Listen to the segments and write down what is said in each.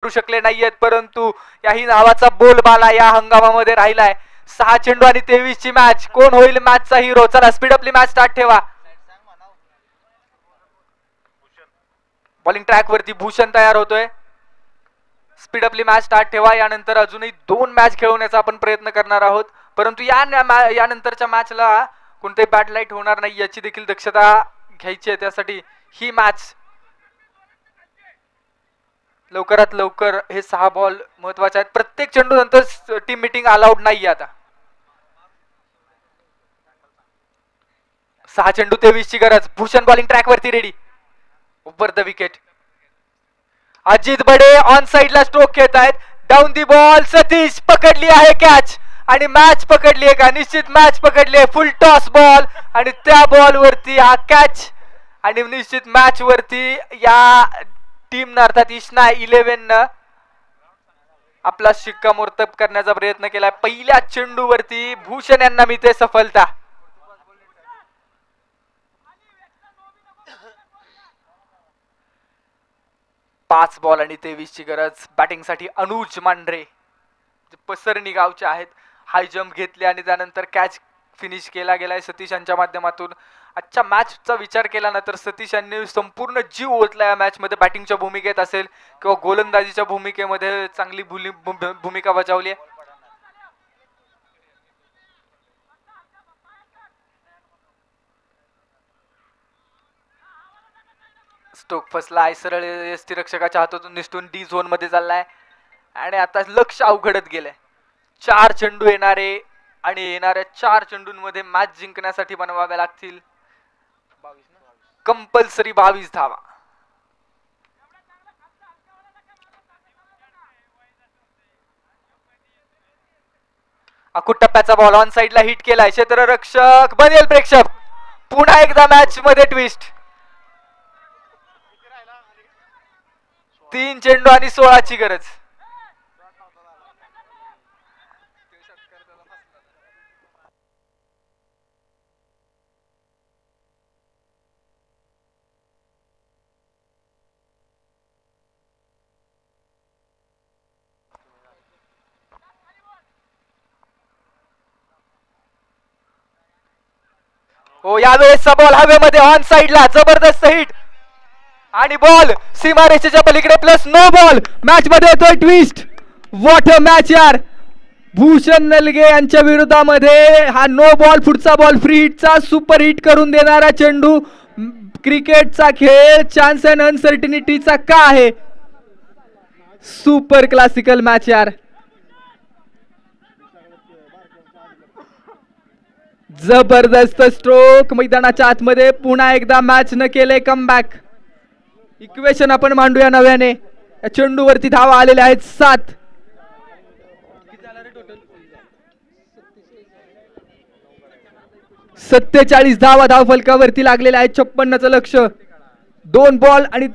करू शकले नाहीयेत, परंतु याही नावाचा बोलबाला या हंगामामध्ये राहिलाय. 6 चेंडू आणि 23 ची मॅच. कोण होईल मॅचचा हिरो? चला स्पीड अपली मॅच स्टार्ट ठेवा. बॉलिंग ट्रॅक वरती भूषण तयार होतोय. स्पीड अपली मॅच स्टार्ट ठेवा. यानंतर अजूनही 2 मॅच खेळवण्याचा आपण प्रयत्न करणार आहोत, परंतु यानंतरच्या मॅचला कोणते बॅड लाईट होणार नाही याची देखील दक्षता घ्यायची आहे. त्यासाठी ही मॅच लवकरात लवकर, हे 6 बॉल महत्वाचे आहेत. प्रत्येक चेंडू नंतर टीम मीटिंग अलाउड नाहीये. आता 6 चेंडू 23 ची गरज. भूषण बॉलिंग ट्रॅक वरती ready. Over the wicket. Ajit Bade on side ला स्ट्रोक घेत आहेत. Down the ball. सतीश पकडली आहे कॅच आणि मॅच पकडली आहे का? निश्चित मॅच पकडली आहे. फुल टॉस बॉल आणि त्या बॉल वरती हा कॅच आणि निश्चित मॅच वरती या टीम न अर्थात इश्ना 11 न आपला शिक्कामोर्तब करण्याचा प्रयत्न केलाय. पहिल्या चेंडू वरती भूषण यांना मिळते सफलता. पाच बॉल आणि 23 ची गरज. बॅटिंग साठी अनुज मांढरे पसरणी गावचे आहेत. हाय जम्प घेतले आणि त्यानंतर कॅच फिनिश केला गेलाय सतीश यांच्या माध्यमातून. आजच्या मॅचचा विचार केला ना तर सतीश यांनी संपूर्ण जीव ओतला या मॅच मध्ये. बॅटिंगच्या भूमिकेत असेल किंवा गोलंदाजीच्या भूमिकेमध्ये चांगली भूमिका बजावली आहे. स्टोक फसला आहे. सरळ यष्टीरक्षकाच्या हातातून निसटून डी झोन मध्ये चाललाय आणि आता लक्ष अवघडत गेलंय. 4 चेंडू येणारे आणि येणाऱ्या 4 चेंडूंमध्ये मॅच जिंकण्यासाठी बनवाव्या लागतील कंपल्सरी 22 धावा. अकुट टप्प्याचा बॉल ऑन साइडला हिट केलाय. क्षेत्ररक्षक बनेल प्रेक्षक. पुन्हा एकदा मॅच मध्ये ट्विस्ट. 3 चेंडू आणि 16 ची गरज. हो, यावेळेसचा बॉल हवेमध्ये ऑन साइडला जबरदस्त हिट आणि बॉल सीमारेषेच्या पलीकडे प्लस नो बॉल. मॅच मध्ये येतोय ट्विस्ट. व्हॉट अ मॅच यार. भूषण नलगे यांच्या विरोधामध्ये हा नो बॉल. पुढचा बॉल फ्री हिटचा सुपर हिट करून देणारा चेंडू. क्रिकेटचा खेळ चान्स अँड अनसर्टिनिटीचा का आहे. सुपर क्लासिकल मॅच यार. जबरदस्त स्ट्रोक. मैदानाच्या आतमध्ये पुन्हा एकदा मॅच न केले कमबॅक. इक्वेशन आपण मांडूया नव्याने. या चेंडूवरती धावा आलेल्या आहेत 7. 47 धावा धावफलकावरती लागलेल्या आहेत. 56चं लक्ष. 2 बॉल आणि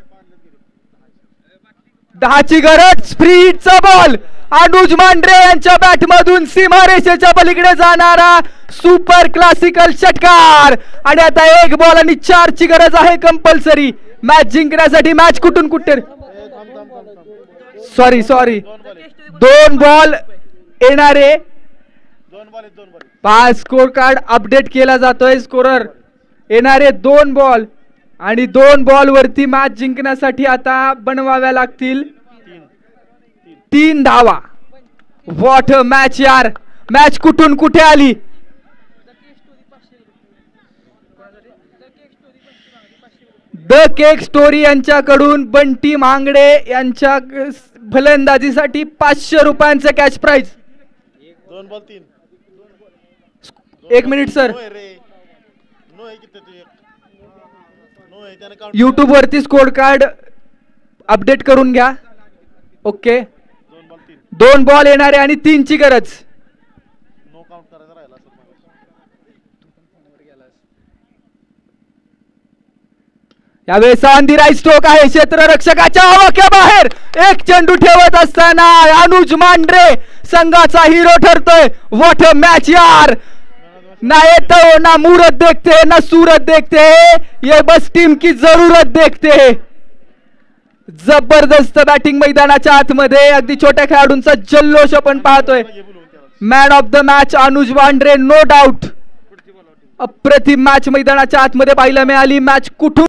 10 ची गरज. फ्री हिटचा बॉल. अनुज मांढरे यांच्या बॅट मधून सीमारेषेच्या पलीकडे जाणारा सुपर क्लासिकल षटकार. आणि आता 1 बॉल आणि 4 ची गरज आहे कंपल्सरी मॅच जिंकण्यासाठी. मॅच कुठून कुठे. सॉरी 2 बॉल येणारे. स्कोर कार्ड अपडेट केला जातोय. स्कोरर येणारे 2 बॉल आणि 2 बॉल वरती मॅच जिंकण्यासाठी आता बनवाव्या लागतील 3 धावा. व्हॉट अ मॅच यार. मॅच कुठून कुठे आली. द केक स्टोरी यांच्याकडून बंटी मांगडे यांच्या फलंदाजीसाठी 500 रुपयांचं cash prize. 2 ball 3. 1 minute sir. YouTube वरती स्कोर कार्ड अपडेट करून घ्या. ओके. 2 बॉल येणारे आणि 3 ची गरज. यावेळेस ऑन दी राईट स्ट्रोक आहे. क्षेत्ररक्षकाच्या आवाक्याबाहेर 1 चेंडू ठेवत असताना अनुज मांढरे संघाचा हिरो ठरतोय. व्हॉट अ मॅच यार. ना ये ना मूरत देखते ना सूरत देखते, ये बस टीम की जरूरत देखते. जबरदस्त बॅटिंग मैदानाच्या आतमध्ये अगदी छोट्या खेळाडूंचा जल्लोष आपण पाहतोय. Man of the match Anuj Wandre no doubt. अप्रतिम मॅच मैदानाच्या आतमध्ये पाहायला मिळाली. मॅच कुठून